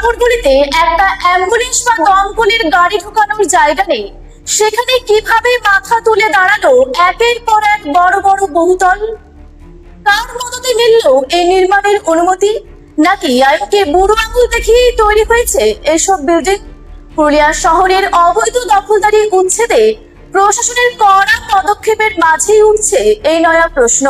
কাপড়গুলিতে একটা অ্যাম্বুলেন্স বা দমকলের গাড়ি ঢোকানোর জায়গা নেই, সেখানে কিভাবে মাথা তুলে দাঁড়ালো একের পর এক বড় বড় বহুতল? কার মদতে মিলল এই নির্মাণের অনুমতি? নাকি আইনকে বুড়ো আঙুল দেখিয়েই তৈরি হয়েছে এসব বিল্ডিং? পুরুলিয়া শহরের অবৈধ দখলদারি উচ্ছেদে প্রশাসনের কড়া পদক্ষেপের মাঝেই উঠছে এই নয়া প্রশ্ন।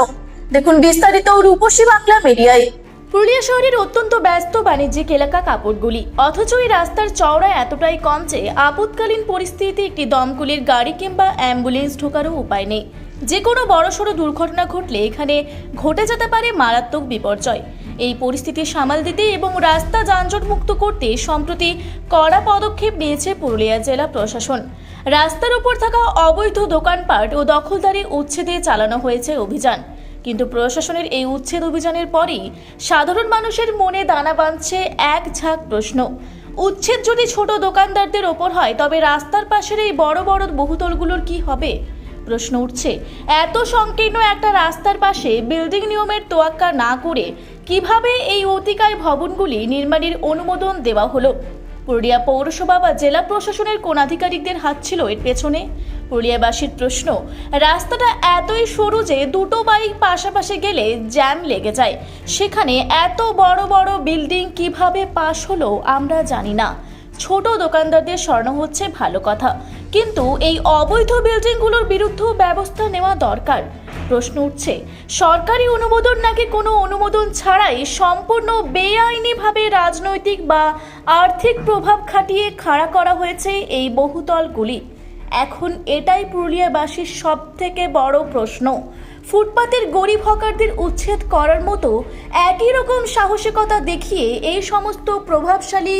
দেখুন বিস্তারিত রূপসী বাংলা মিডিয়ায়। পুরুলিয়া শহরের অত্যন্ত ব্যস্ত বাণিজ্যিক এলাকা কাপড়গুলি, অথচ এই রাস্তার চওড়া এতটাই কম যে আপৎকালীন পরিস্থিতিতে একটি দমকলের গাড়ি কিংবা অ্যাম্বুলেন্স ঢোকারও উপায় নেই। যে কোনো বড়সড় দুর্ঘটনা ঘটলে এখানে ঘটে যেতে পারে মারাত্মক বিপর্যয়। এই পরিস্থিতি সামাল দিতে এবং রাস্তা যানজট মুক্ত করতে সম্প্রতি কড়া পদক্ষেপ নিয়েছে পুরুলিয়া জেলা প্রশাসন। রাস্তার উপর থাকা অবৈধ দোকানপাট ও দখলদারি উচ্ছেদে চালানো হয়েছে অভিযান। কিন্তু প্রশাসনের এই উচ্ছেদ অভিযানের পরেই সাধারণ মানুষের মনে দানা বাঁধছে এক ঝাঁক প্রশ্ন। উচ্ছেদ যদি ছোট দোকানদারদের ওপর হয়, তবে রাস্তার পাশের এই বড় বড় বহুতলগুলোর কি হবে? প্রশ্ন উঠছে, এত সংকীর্ণ একটা রাস্তার পাশে বিল্ডিং নিয়মের তোয়াক্কা না করে কিভাবে এই অতিকায় ভবনগুলি নির্মাণের অনুমোদন দেওয়া হলো? পুরুলিয়া পৌরসভা বা জেলা প্রশাসনের কোন আধিকারিকদের হাত ছিল এর পেছনে? পুরুলিয়াবাসীর প্রশ্ন, রাস্তাটা এতই সরু যে দুটো বাইক পাশাপাশি গেলে জ্যাম লেগে যায়, সেখানে এত বড় বড় বিল্ডিং কিভাবে পাস হলো আমরা জানি না। ছোট দোকানদারদের সরানো হচ্ছে ভালো কথা, কিন্তু এই অবৈধ বিল্ডিংগুলোর বিরুদ্ধেও ব্যবস্থা নেওয়া দরকার। প্রশ্ন উঠছে, সরকারি অনুমোদন নাকি কোনো অনুমোদন ছাড়াই সম্পূর্ণ বেআইনিভাবে রাজনৈতিক বা আর্থিক প্রভাব খাটিয়ে খাড়া করা হয়েছে এই বহুতলগুলি? এখন এটাই পুরুলিয়াবাসীর সব থেকে বড় প্রশ্ন। ফুটপাতের গরিব হকারদের উচ্ছেদ করার মতো একই রকম সাহসিকতা দেখিয়ে এই সমস্ত প্রভাবশালী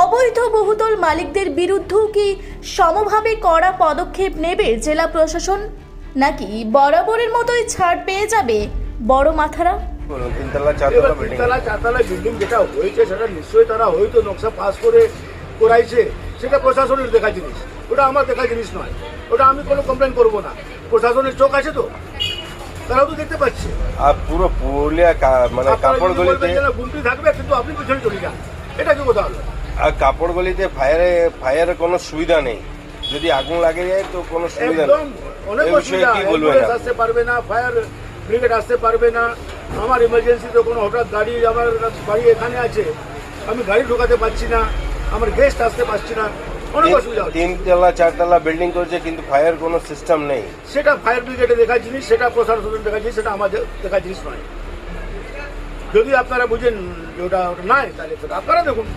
অবৈধ বহুতল মালিকদের বিরুদ্ধেও কি সমভাবে কড়া পদক্ষেপ নেবে জেলা প্রশাসন? নাকি বরাবরের মতোই ছাড় পেয়ে যাবে বড় মাথারা? তিনতলা চারতলা বিল্ডিং যেটা হয়েছে সেটা নিশ্চয়ই তারা হয়তো নকশা পাস করে করাইছে, সেটা প্রশাসনের দেখা জিনিস, ওটা আমার দেখা জিনিস নয়। ওটা আমি কোনো কমপ্লেন করবো না, প্রশাসনের চোখ আছে তো, তারাও তো দেখতে পাচ্ছে। আর পুরো পুরুলিয়া মানে কাপড়গুলিতে গুমটি থাকবে, কিন্তু আপনি পিছনে চলে যান, এটা কি কথা হলো? আর কাপড়গুলিতে ফায়ারের কোনো সুবিধা নেই, যদি আগুন লাগে যায় তো কোনো সুবিধা নেই। অনেক অসুবিধা, আসতে পারবে না, ফায়ার ব্রিগেড আসতে পারবে না। আমার ইমার্জেন্সিতে কোনো হঠাৎ গাড়ি, আমার বাড়ি এখানে আছে, আমি গাড়ি ঢোকাতে পারছি না, আমার গেস্ট আসতে পারছি না, অনেক অসুবিধা। তিনতলা চারতলা বিল্ডিং করেছে কিন্তু ফায়ার কোনো সিস্টেম নেই। সেটা ফায়ার ব্রিগেডে দেখা জিনিস, সেটা প্রশাসনের দেখা জিনিস, সেটা আমাদের দেখা জিনিস নয়। যদি আপনারা বুঝেন যে ওটা নাই, তাহলে সেটা আপনারা দেখুন,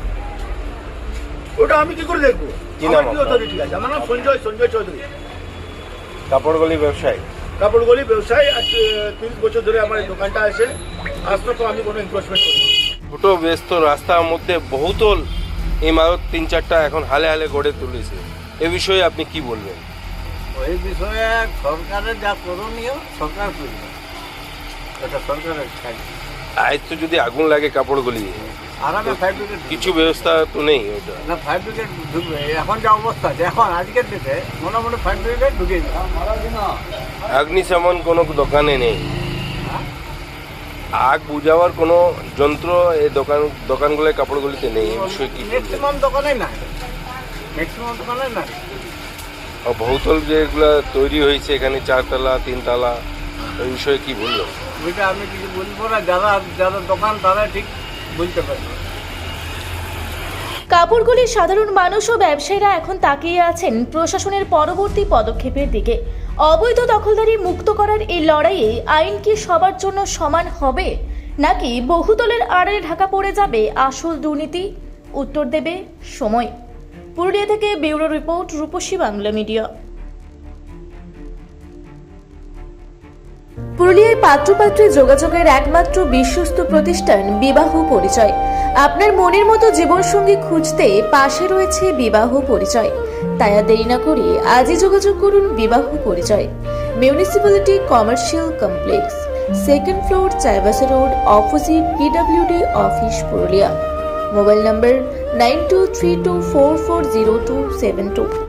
ওটা আমি কি করে দেখবো? কি নাম অথরিটি আছে? আমার নাম সঞ্জয় চৌধুরী। কাপড়গুলি ব্যবসায়ী। আজ 30 বছর ধরে আমার এই দোকানটা আছে, আজ তো আমি কোনো এনফোর্সমেন্ট করি। ছোট ব্যস্ত রাস্তার মধ্যে বহুতল ইমারত 3-4টা এখন হালে হালে গড়ে তুলেছে, এ বিষয়ে আপনি কি বলবেন? ওই বিষয়ে সরকারের যা করণীয় সরকার করবে, এটা সরকারের কাজ। আজ তো যদি আগুন লাগে কাপড়গুলি, আরামে ফায়ার ব্রিগেড কিছু ব্যবস্থা তো নেই ওটা। না, ফায়ার ব্রিগেড ঢুকবে। এখন যা অবস্থা আছে, এখন আজকের ডেটে মোটামুটি ফায়ার ব্রিগেড ঢুকে যাবে। অগ্নিশমন কোনো দোকানে নেই, আগ বুঝাবার কোনো যন্ত্র এই দোকানগুলোর কাপড়গুলিতে নেই। এই বিষয়ে কি ম্যাক্সিমাম দোকানে না, বহুতল যেগুলো তৈরি হয়েছে এখানে 4তলা 3তলা, এই বিষয়ে কি বললো? ওইটা আমি কিছু বলবো না, যারা দোকান তারা ঠিক বলতে পারবে। কাপড়গুলির সাধারণ মানুষ ও ব্যবসায়ীরা এখন তাকিয়ে আছেন প্রশাসনের পরবর্তী পদক্ষেপের দিকে। অবৈধ দখলদারি মুক্ত করার এই লড়াইয়ে আইন কি সবার জন্য সমান হবে, নাকি বহুতলের আড়ালে ঢাকা পড়ে যাবে আসল দুর্নীতি? উত্তর দেবে সময়। পুরুলিয়া থেকে ব্যুরো রিপোর্ট, রূপসী বাংলা মিডিয়া। পুরুলিয়ায় পাত্রপাত্রী যোগাযোগের একমাত্র বিশ্বস্ত প্রতিষ্ঠান বিবাহ পরিচয়। আপনার মনের মতো জীবনসঙ্গী খুঁজতে পাশে রয়েছে বিবাহ পরিচয়। তাই আর দেরি না করে আজই যোগাযোগ করুন বিবাহ পরিচয়। Municipality commercial complex, 2nd floor, Chaibasa road, opposite PWD office, Purulia. Mobile নম্বর 9232440272।